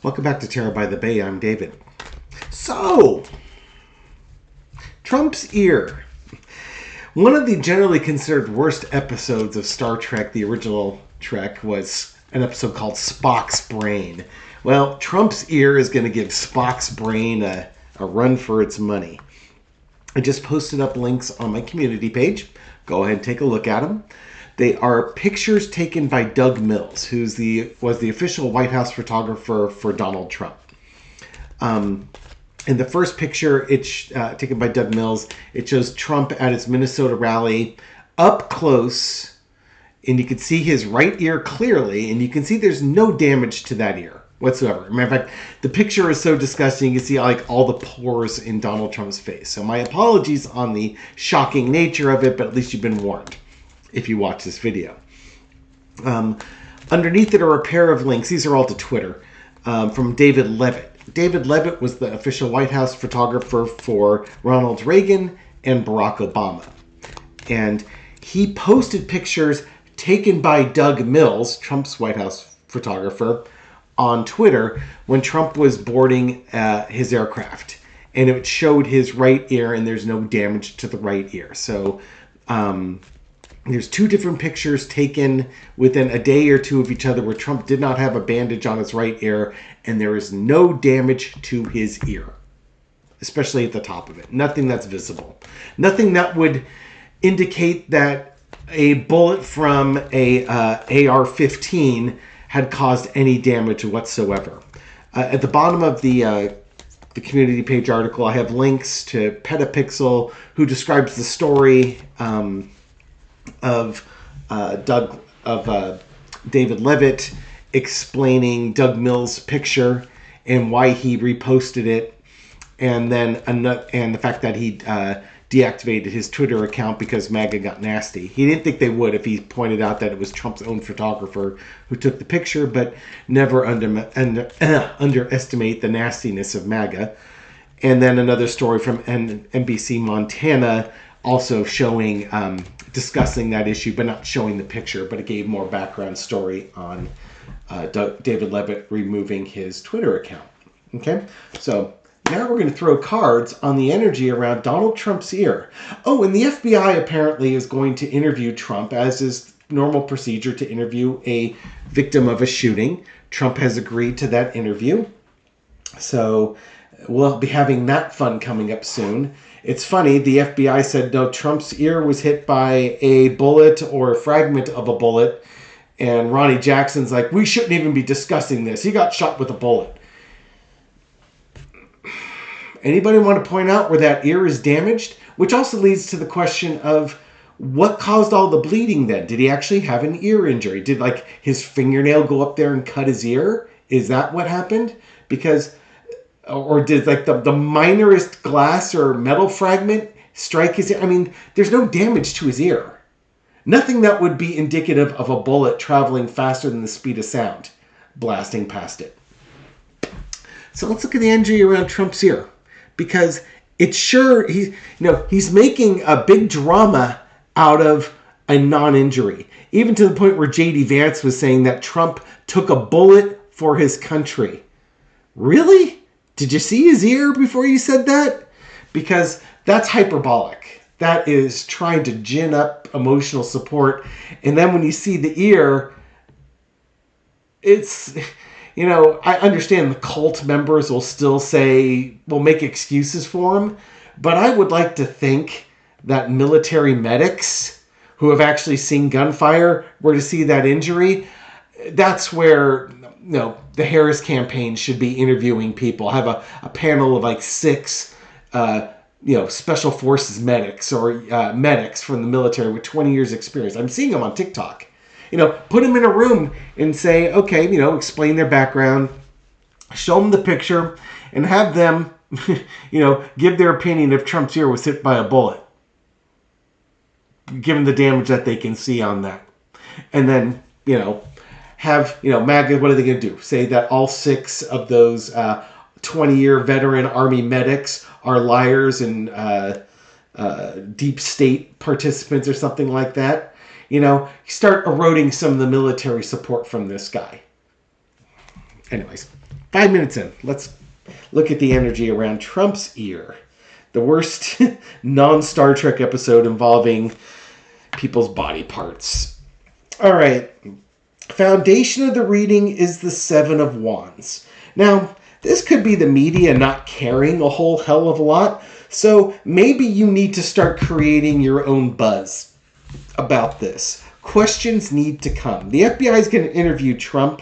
Welcome back to Terror by the Bay. I'm David. So, Trump's ear. One of the generally considered worst episodes of Star Trek, the original Trek, was an episode called Spock's Brain. Well, Trump's ear is going to give Spock's brain a run for its money. I just posted up links on my community page. Go ahead and take a look at them. They are pictures taken by Doug Mills, who was the official White House photographer for Donald Trump. In the first picture, it's taken by Doug Mills. It shows Trump at his Minnesota rally up close, and you can see his right ear clearly, and you can see there's no damage to that ear whatsoever. Matter of fact, the picture is so disgusting, you can see like all the pores in Donald Trump's face. So my apologies on the shocking nature of it, but at least you've been warned if you watch this video. Underneath it are a pair of links. These are all to Twitter from David Levitt. David Levitt was the official White House photographer for Ronald Reagan and Barack Obama. And he posted pictures taken by Doug Mills, Trump's White House photographer, on Twitter when Trump was boarding his aircraft. And it showed his right ear, and there's no damage to the right ear. So there's two different pictures taken within a day or two of each other where Trump did not have a bandage on his right ear, and there is no damage to his ear, especially at the top of it. Nothing that's visible. Nothing that would indicate that a bullet from a AR-15 had caused any damage whatsoever. At the bottom of the community page article, I have links to Petapixel, who describes the story of David Levitt explaining Doug Mills' picture and why he reposted it, and the fact that he deactivated his Twitter account because MAGA got nasty. He didn't think they would if he pointed out that it was Trump's own photographer who took the picture, but never underestimate the nastiness of MAGA. And then another story from NBC Montana, also showing, discussing that issue, but not showing the picture, but it gave more background story on David Levitt removing his Twitter account. Okay, so now we're going to throw cards on the energy around Donald Trump's ear. Oh, and the FBI apparently is going to interview Trump, as is normal procedure to interview a victim of a shooting. Trump has agreed to that interview. So we'll be having that fun coming up soon. It's funny, the FBI said, no, Trump's ear was hit by a bullet or a fragment of a bullet. And Ronnie Jackson's like, we shouldn't even be discussing this. He got shot with a bullet. Anybody want to point out where that ear is damaged? Which also leads to the question of what caused all the bleeding then? Did he actually have an ear injury? Did like his fingernail go up there and cut his ear? Is that what happened? Because, or did like the minorest glass or metal fragment strike his ear? I mean, there's no damage to his ear. Nothing that would be indicative of a bullet traveling faster than the speed of sound blasting past it. So let's look at the energy around Trump's ear. Because it's sure he's making a big drama out of a non-injury. Even to the point where J.D. Vance was saying that Trump took a bullet for his country. Really? Did you see his ear before you said that? Because that's hyperbolic. That is trying to gin up emotional support. And then when you see the ear, it's... I understand the cult members will still will make excuses for him, but I would like to think that military medics who have actually seen gunfire were to see that injury. That's where, the Harris campaign should be interviewing people, have a panel of like 6, special forces medics or medics from the military with 20 years experience. I'm seeing them on TikTok. Put them in a room and say, okay, explain their background, show them the picture, and have them, give their opinion if Trump's ear was hit by a bullet, given the damage that they can see on that. And then, have, MAGA, what are they going to do? Say that all 6 of those 20-year veteran Army medics are liars and deep state participants or something like that. Start eroding some of the military support from this guy. Anyways, 5 minutes in. Let's look at the energy around Trump's ear. The worst non-Star Trek episode involving people's body parts. All right. Foundation of the reading is the Seven of Wands. Now, this could be the media not caring a whole hell of a lot, so maybe you need to start creating your own buzz about this. Questions need to come. The FBI is going to interview Trump.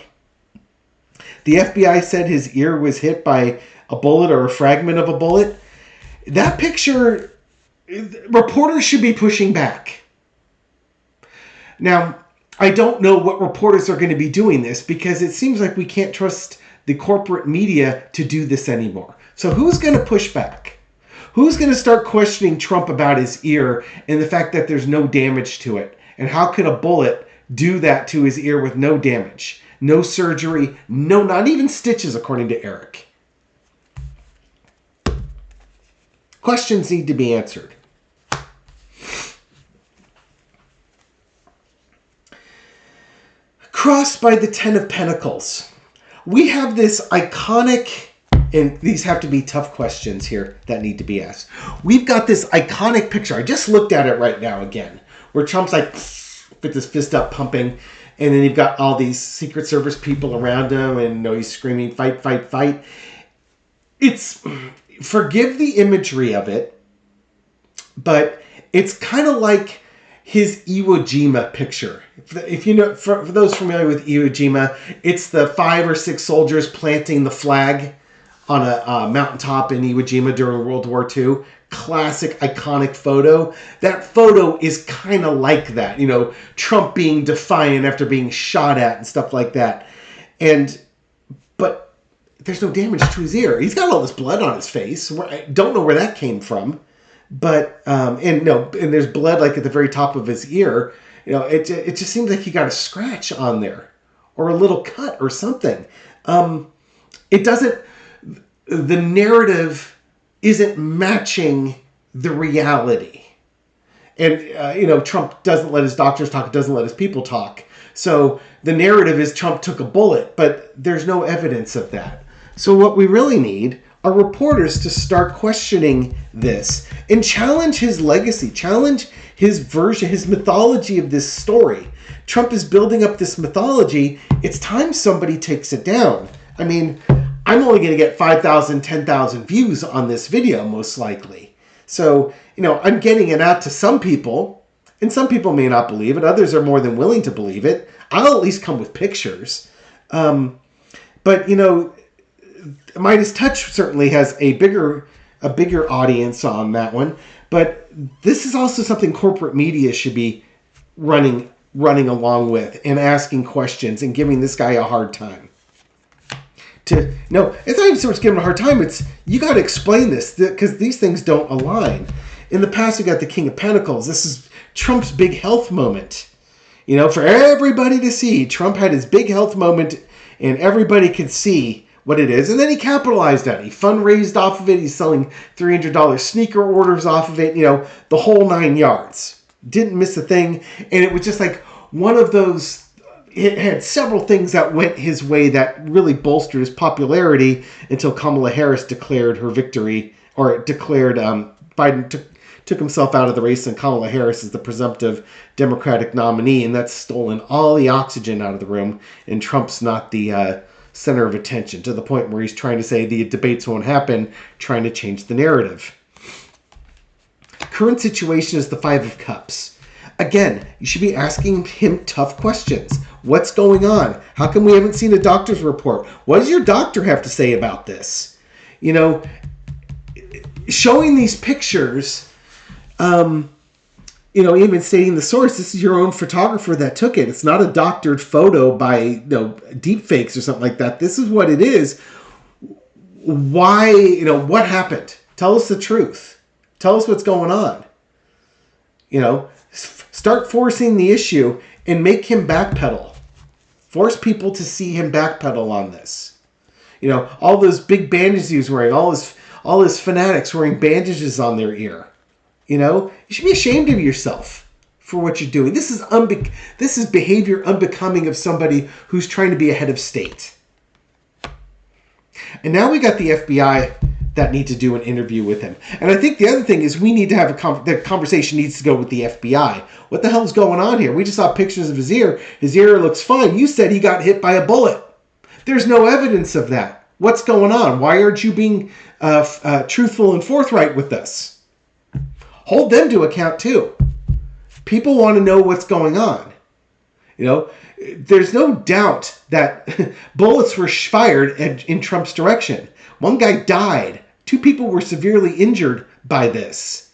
The FBI said his ear was hit by a bullet or a fragment of a bullet. That picture, reporters should be pushing back. Now, I don't know what reporters are going to be doing this because it seems like we can't trust the corporate media to do this anymore. So who's going to push back? Who's going to start questioning Trump about his ear and the fact that there's no damage to it? And how could a bullet do that to his ear with no damage? No surgery, no, not even stitches, according to Eric. Questions need to be answered. Crossed by the Ten of Pentacles. We have this iconic, and these have to be tough questions here that need to be asked. We've got this iconic picture. I just looked at it right now again, where Trump's like, with his fist up pumping, and then you've got all these Secret Service people around him, and he's screaming, fight, fight, fight. It's, forgive the imagery of it, but it's kind of like his Iwo Jima picture. If you know, for those familiar with Iwo Jima, it's the 5 or 6 soldiers planting the flag on a mountaintop in Iwo Jima during World War II. Classic, iconic photo. That photo is kind of like that. Trump being defiant after being shot at and stuff like that. But there's no damage to his ear. He's got all this blood on his face. I don't know where that came from. But, and there's blood like at the very top of his ear. It just seems like he got a scratch on there or a little cut or something. It doesn't, the narrative isn't matching the reality. And, Trump doesn't let his doctors talk, doesn't let his people talk. So the narrative is Trump took a bullet, but there's no evidence of that. So what we really need are reporters to start questioning this and challenge his legacy, challenge his version, his mythology of this story. Trump is building up this mythology. It's time somebody takes it down. I mean, I'm only going to get 5,000, 10,000 views on this video, most likely. So, I'm getting it out to some people, and some people may not believe it. Others are more than willing to believe it. I'll at least come with pictures. But, Midas Touch certainly has a bigger audience on that one. But this is also something corporate media should be running along with and asking questions and giving this guy a hard time. It's not even so much giving him a hard time. It's, you got to explain this because these things don't align. In the past, we got the King of Pentacles. This is Trump's big health moment. For everybody to see, Trump had his big health moment and everybody could see what it is. And then he capitalized on it. He fundraised off of it. He's selling $300 sneaker orders off of it. The whole 9 yards. Didn't miss a thing. And it was just like one of those, it had several things that went his way that really bolstered his popularity until Kamala Harris declared her victory, or declared Biden took himself out of the race and Kamala Harris is the presumptive Democratic nominee. And that's stolen all the oxygen out of the room. And Trump's not the center of attention, to the point where he's trying to say the debates won't happen, trying to change the narrative. Current situation is the 5 of Cups. Again, you should be asking him tough questions. What's going on? How come we haven't seen a doctor's report? What does your doctor have to say about this? Showing these pictures, even stating the source, this is your own photographer that took it. It's not a doctored photo by, deep fakes or something like that. This is what it is. Why, what happened? Tell us the truth. Tell us what's going on. Start forcing the issue and make him backpedal. Force people to see him backpedal on this. All those big bandages he was wearing, all his fanatics wearing bandages on their ear. You should be ashamed of yourself for what you're doing. This is behavior unbecoming of somebody who's trying to be a head of state. And now we got the FBI that need to do an interview with him. And I think the other thing is we need to have the conversation needs to go with the FBI. What the hell's going on here? We just saw pictures of his ear. His ear looks fine. You said he got hit by a bullet. There's no evidence of that. What's going on? Why aren't you being truthful and forthright with us? Hold them to account too. People want to know what's going on. You know, there's no doubt that bullets were fired in Trump's direction. One guy died. 2 people were severely injured by this.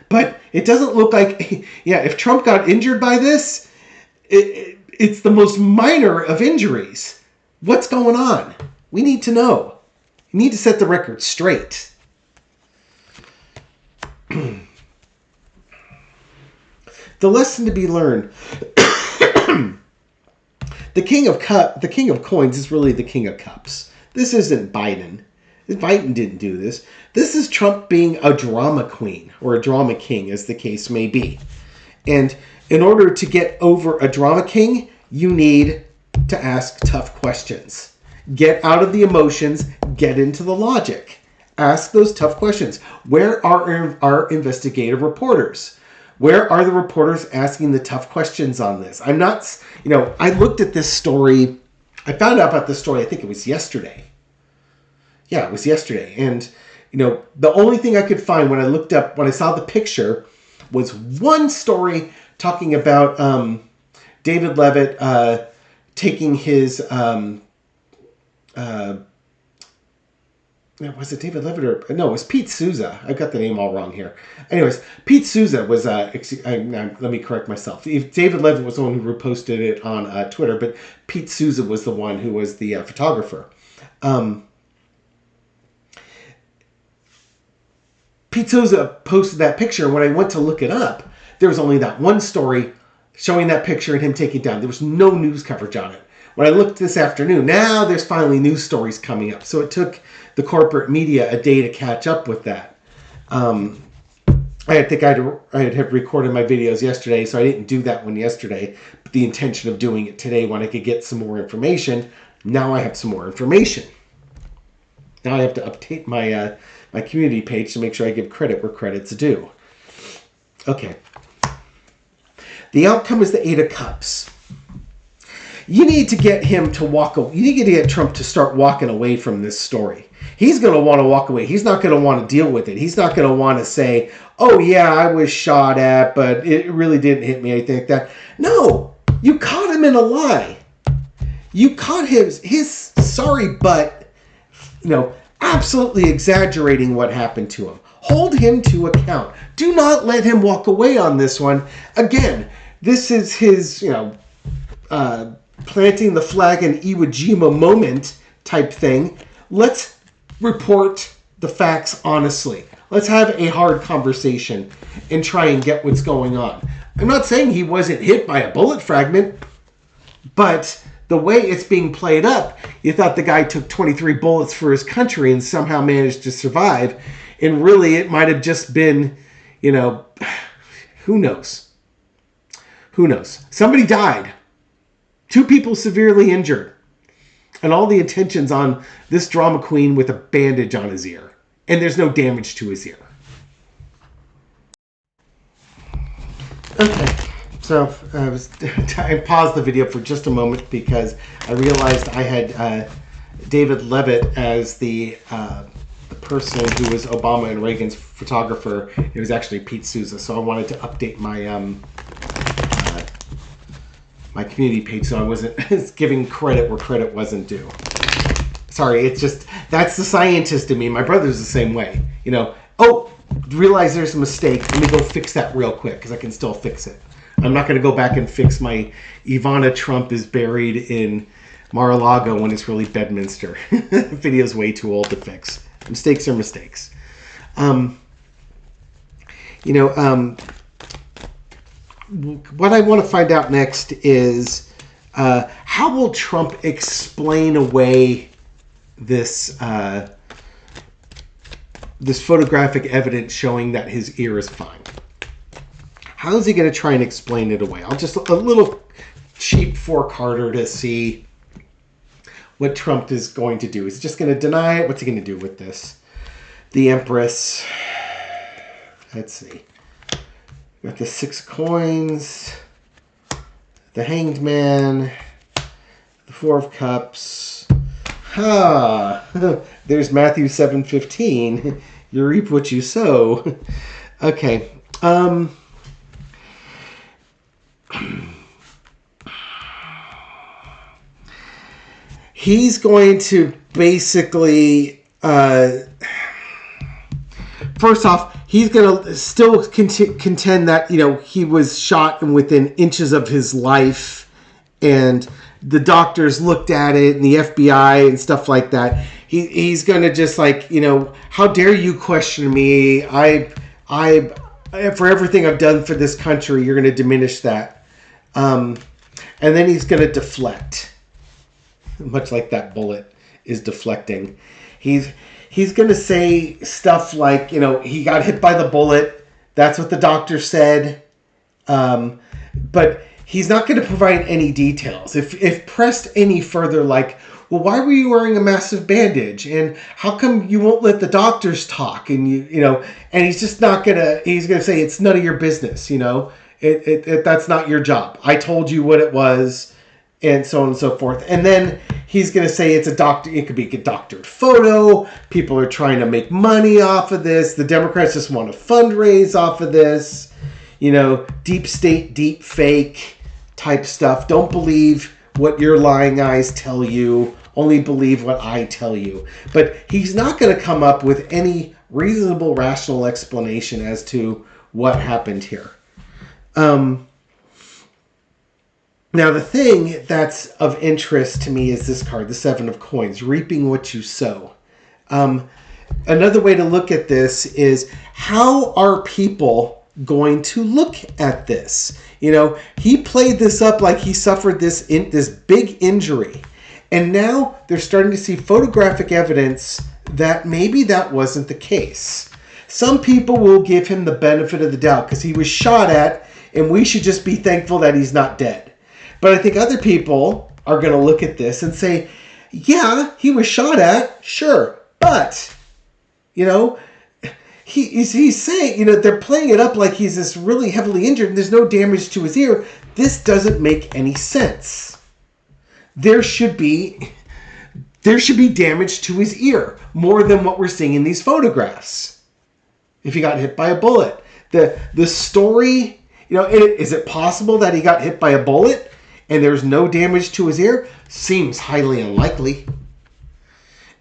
But it doesn't look like, yeah, if Trump got injured by this, it's the most minor of injuries. What's going on? We need to know. We need to set the record straight. The lesson to be learned. The king of coins is really the king of cups. This isn't Biden. Biden didn't do this. This is Trump being a drama queen or a drama king, as the case may be. And in order to get over a drama king, you need to ask tough questions. Get out of the emotions, get into the logic. Ask those tough questions. Where are our investigative reporters? Where are the reporters asking the tough questions on this? I'm not, I looked at this story. I found out about this story, I think it was yesterday. Yeah, it was yesterday. And, the only thing I could find when I saw the picture was one story talking about David Levitt taking his, was it David Levitt or, no, it was Pete Souza. I got the name all wrong here. Anyways, Pete Souza was, let me correct myself. David Levitt was the one who reposted it on Twitter, but Pete Souza was the one who was the photographer. Pete Souza posted that picture, and when I went to look it up, there was only that one story showing that picture and him taking it down. There was no news coverage on it. When I looked this afternoon, now there's finally news stories coming up. So it took the corporate media a day to catch up with that. I think I had recorded my videos yesterday, so I didn't do that one yesterday. But the intention of doing it today when I could get some more information. Now I have some more information. Now I have to update my my community page to make sure I give credit where credit's due. Okay. The outcome is the 8 of Cups. You need to get him to walk away. You need to get Trump to start walking away from this story. He's going to want to walk away. He's not going to want to deal with it. He's not going to want to say, oh, yeah, I was shot at, but it really didn't hit me, anything like that. No, you caught him in a lie. You caught his sorry butt, absolutely exaggerating what happened to him. Hold him to account. Do not let him walk away on this one. Again, this is his, planting the flag in Iwo Jima moment type thing. Let's report the facts honestly. Let's have a hard conversation and try and get what's going on. I'm not saying he wasn't hit by a bullet fragment, but the way it's being played up, you thought the guy took 23 bullets for his country and somehow managed to survive. And really, it might have just been, who knows? Who knows? Somebody died. 2 people severely injured. And all the attention's on this drama queen with a bandage on his ear. And there's no damage to his ear. Okay. So I paused the video for just a moment because I realized I had David Levitt as the person who was Obama and Reagan's photographer. It was actually Pete Souza. So I wanted to update my my community page so I wasn't giving credit where credit wasn't due. Sorry, it's just, that's the scientist in me. My brother's the same way. Oh, realize there's a mistake. Let me go fix that real quick because I can still fix it. I'm not going to go back and fix my Ivana Trump is buried in Mar-a-Lago when it's really Bedminster. Video's way too old to fix. Mistakes are mistakes. What I want to find out next is how will Trump explain away this this photographic evidence showing that his ear is fine? How is he going to try and explain it away? I'll just a little cheap 4-carder to see what Trump is going to do. Is he just going to deny it? What's he going to do with this? The Empress. Let's see. Got the 6 coins. The Hanged Man. The 4 of Cups. There's Matthew 7:15. You reap what you sow. Okay. He's going to basically, first off, he's going to still contend that, he was shot within inches of his life, and the doctors looked at it, and the FBI and stuff like that. He's going to just how dare you question me? I for everything I've done for this country, you're going to diminish that. And then he's going to deflect. Much like that bullet is deflecting. He's going to say stuff like, he got hit by the bullet. That's what the doctor said. But he's not going to provide any details. If pressed any further, like, well, why were you wearing a massive bandage? And how come you won't let the doctors talk? And and he's just not going to, he's going to say, it's none of your business, that's not your job. I told you what it was. And so on and so forth. And then he's going to say it could be a doctored photo. People are trying to make money off of this. The Democrats just want to fundraise off of this. Deep state, deep fake type stuff. Don't believe what your lying eyes tell you. Only believe what I tell you. But he's not going to come up with any reasonable, rational explanation as to what happened here. Now, the thing that's of interest to me is this card, the 7 of Coins, reaping what you sow. Another way to look at this is, how are people going to look at this? He played this up like he suffered this big injury. And now they're starting to see photographic evidence that maybe that wasn't the case. Some people will give him the benefit of the doubt because he was shot at, and we should just be thankful that he's not dead. But I think other people are going to look at this and say, yeah, he was shot at, sure. But, he's saying, they're playing it up like he's this really heavily injured and there's no damage to his ear. This doesn't make any sense. There should be damage to his ear, more than what we're seeing in these photographs. If he got hit by a bullet. The story, is it possible that he got hit by a bullet and there's no damage to his ear? Seems highly unlikely.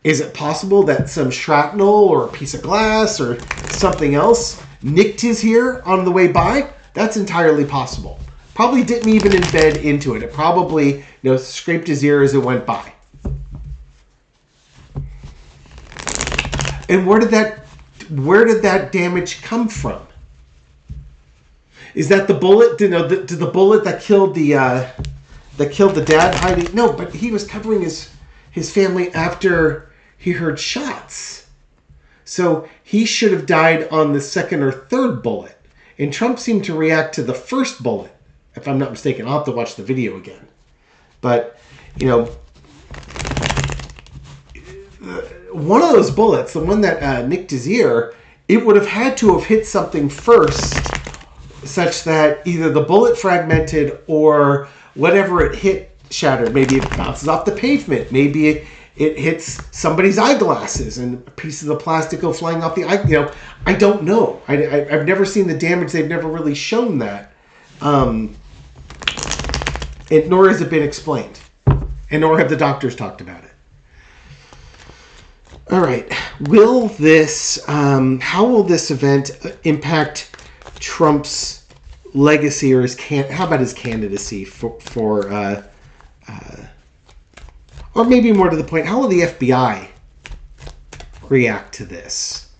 Is it possible that some shrapnel or a piece of glass or something else nicked his ear on the way by? That's entirely possible. Probably didn't even embed into it. It probably, scraped his ear as it went by. And where did that damage come from? Is that the bullet? Did the bullet that killed the dad hiding? No, but he was covering his family after he heard shots. So he should have died on the second or third bullet. And Trump seemed to react to the first bullet, if I'm not mistaken. I'll have to watch the video again. But, one of those bullets, the one that nicked his ear, it would have had to have hit something first, such that either the bullet fragmented or whatever it hit shattered. Maybe it bounces off the pavement. Maybe it hits somebody's eyeglasses and a piece of the plastic go flying off the eye. I don't know. I've never seen the damage. They've never really shown that. And nor has it been explained. And nor have the doctors talked about it. All right. How will this event impact Trump's legacy or how about his candidacy or maybe more to the point, how will the FBI react to this?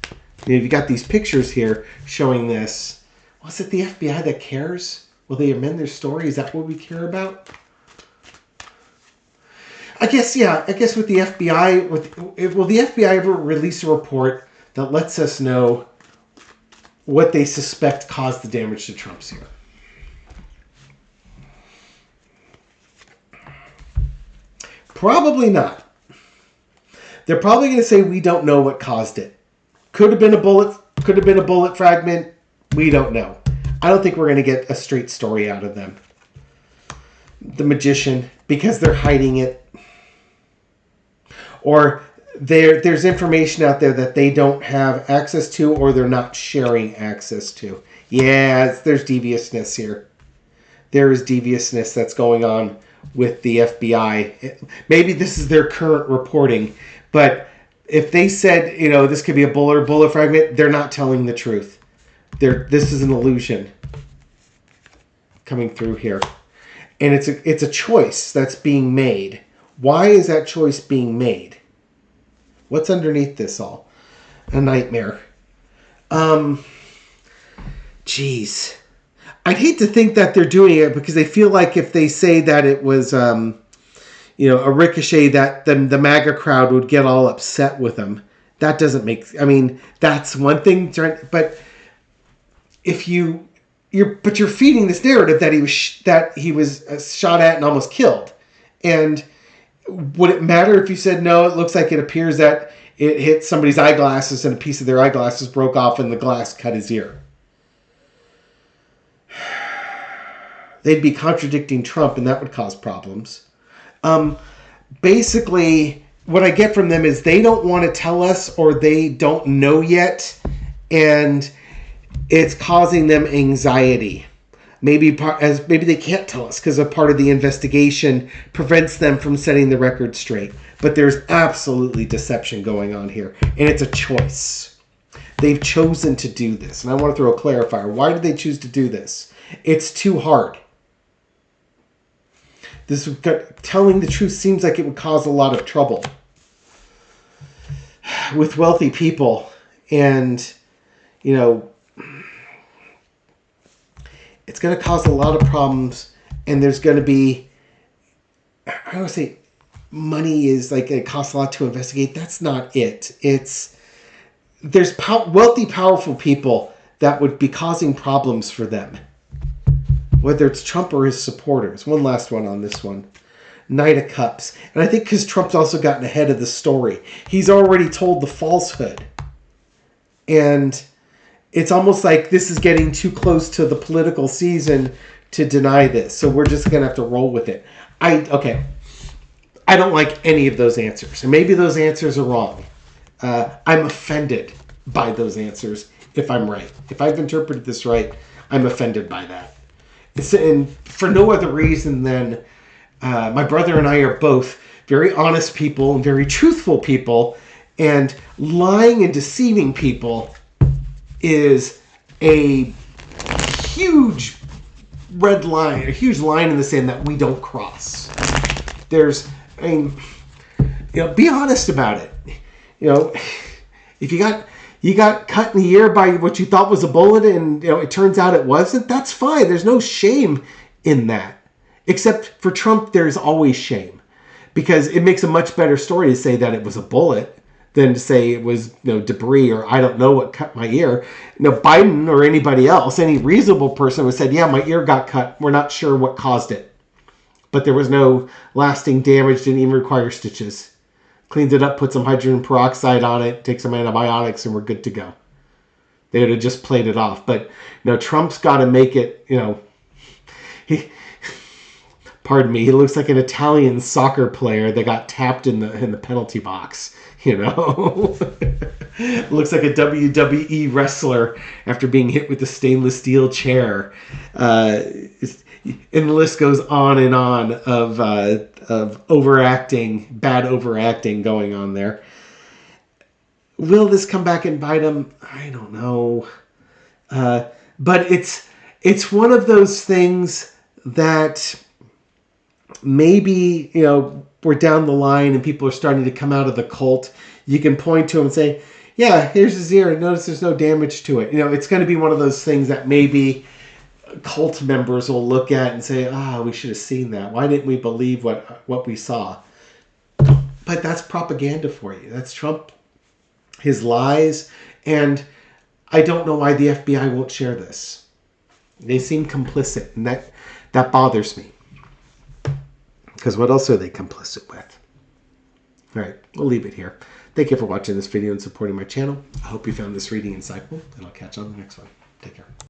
You've got these pictures here showing this. Was it the FBI that cares? Will they amend their story? Is that what we care about? I guess with the FBI, will the FBI ever release a report that lets us know what they suspect caused the damage to Trump's ear? Probably not. They're probably going to say we don't know what caused it. Could have been a bullet. Could have been a bullet fragment. We don't know. I don't think we're going to get a straight story out of them. The magician, because they're hiding it, or there's information out there that they don't have access to, or they're not sharing access to. Yeah, there's deviousness here. There is deviousness that's going on with the FBI. Maybe this is their current reporting, but if they said, this could be a bullet or bullet fragment, they're not telling the truth. This is an illusion coming through here. And it's a choice that's being made. Why is that choice being made? What's underneath this all? A nightmare. Jeez. I'd hate to think that they're doing it because they feel like if they say that it was, a ricochet, that then the MAGA crowd would get all upset with them. That doesn't make... that's one thing, but if you're feeding this narrative that he was shot at and almost killed. And would it matter if you said, no, it looks like it appears that it hit somebody's eyeglasses and a piece of their eyeglasses broke off and the glass cut his ear? They'd be contradicting Trump, and that would cause problems. Basically, what I get from them is they don't want to tell us, or they don't know yet, and it's causing them anxiety. Maybe they can't tell us because a part of the investigation prevents them from setting the record straight. But there's absolutely deception going on here, and it's a choice. They've chosen to do this, and I want to throw a clarifier. Why did they choose to do this? It's too hard. Telling the truth seems like it would cause a lot of trouble with wealthy people, and it's going to cause a lot of problems, and there's going to be, I don't say money is like it costs a lot to investigate. That's not it. There's wealthy, powerful people that would be causing problems for them, whether it's Trump or his supporters. One last one on this one. Knight of Cups. And I think because Trump's also gotten ahead of the story. He's already told the falsehood. And it's almost like this is getting too close to the political season to deny this. So we're just going to have to roll with it. I don't like any of those answers. And maybe those answers are wrong. I'm offended by those answers if I'm right. If I've interpreted this right, I'm offended by that. And for no other reason than my brother and I are both very honest people and very truthful people, and lying and deceiving people is a huge red line, a huge line in the sand that we don't cross. Be honest about it. If you got cut in the ear by what you thought was a bullet and it turns out it wasn't, that's fine. There's no shame in that. Except for Trump, there's always shame. Because it makes a much better story to say that it was a bullet than to say it was debris or I don't know what cut my ear. Biden or anybody else, any reasonable person would have said, yeah, my ear got cut. We're not sure what caused it. But there was no lasting damage, didn't even require stitches. Cleaned it up, put some hydrogen peroxide on it, take some antibiotics, and we're good to go. They would have just played it off. But Trump's got to make it, pardon me, he looks like an Italian soccer player that got tapped in the penalty box. Looks like a WWE wrestler after being hit with a stainless steel chair. And the list goes on and on of overacting, bad overacting going on there. Will this come back and bite him? I don't know. But it's one of those things that maybe, we're down the line and people are starting to come out of the cult. You can point to him and say, yeah, here's his ear. Notice there's no damage to it. It's going to be one of those things that maybe cult members will look at and say, we should have seen that. Why didn't we believe what we saw? But that's propaganda for you. That's Trump, his lies. And I don't know why the FBI won't share this. They seem complicit, and that bothers me. Because what else are they complicit with? All right, we'll leave it here. Thank you for watching this video and supporting my channel. I hope you found this reading insightful, and I'll catch you on the next one. Take care.